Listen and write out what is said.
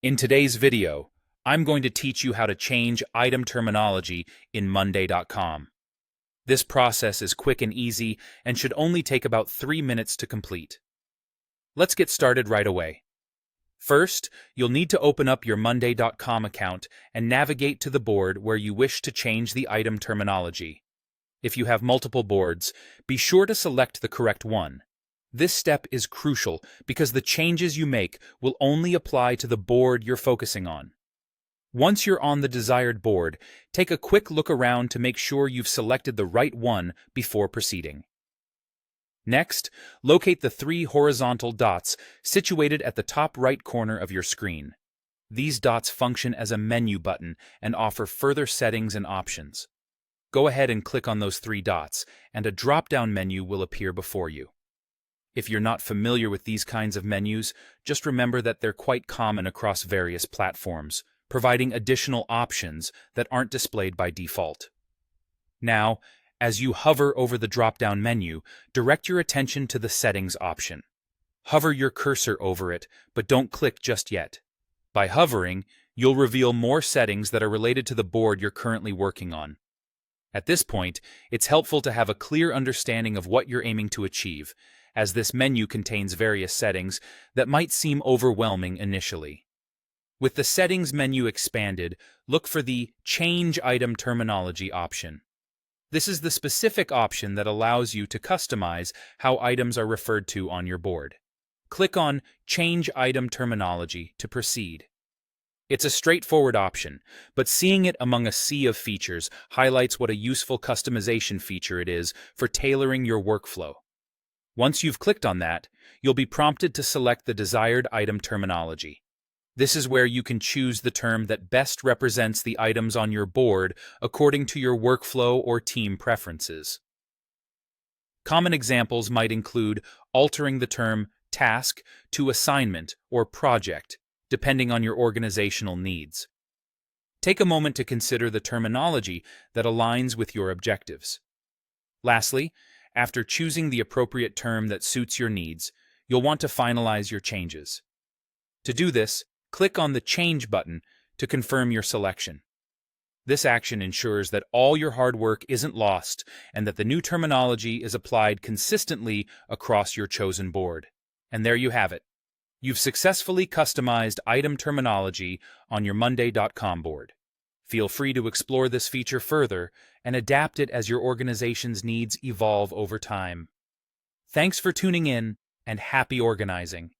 In today's video, I'm going to teach you how to change item terminology in Monday.com. This process is quick and easy and should only take about 3 minutes to complete. Let's get started right away. First, you'll need to open up your Monday.com account and navigate to the board where you wish to change the item terminology. If you have multiple boards, be sure to select the correct one. This step is crucial because the changes you make will only apply to the board you're focusing on. Once you're on the desired board, take a quick look around to make sure you've selected the right one before proceeding. Next, locate the 3 horizontal dots situated at the top right corner of your screen. These dots function as a menu button and offer further settings and options. Go ahead and click on those 3 dots, and a drop-down menu will appear before you. If you're not familiar with these kinds of menus, just remember that they're quite common across various platforms, providing additional options that aren't displayed by default. Now, as you hover over the drop-down menu, direct your attention to the Settings option. Hover your cursor over it, but don't click just yet. By hovering, you'll reveal more settings that are related to the board you're currently working on. At this point, it's helpful to have a clear understanding of what you're aiming to achieve, as this menu contains various settings that might seem overwhelming initially. With the Settings menu expanded, look for the Change Item Terminology option. This is the specific option that allows you to customize how items are referred to on your board. Click on Change Item Terminology to proceed. It's a straightforward option, but seeing it among a sea of features highlights what a useful customization feature it is for tailoring your workflow. Once you've clicked on that, you'll be prompted to select the desired item terminology. This is where you can choose the term that best represents the items on your board according to your workflow or team preferences. Common examples might include altering the term task to assignment or project, depending on your organizational needs. Take a moment to consider the terminology that aligns with your objectives. Lastly, after choosing the appropriate term that suits your needs, you'll want to finalize your changes. To do this, click on the Change button to confirm your selection. This action ensures that all your hard work isn't lost and that the new terminology is applied consistently across your chosen board. And there you have it. You've successfully customized item terminology on your Monday.com board. Feel free to explore this feature further and adapt it as your organization's needs evolve over time. Thanks for tuning in, and happy organizing!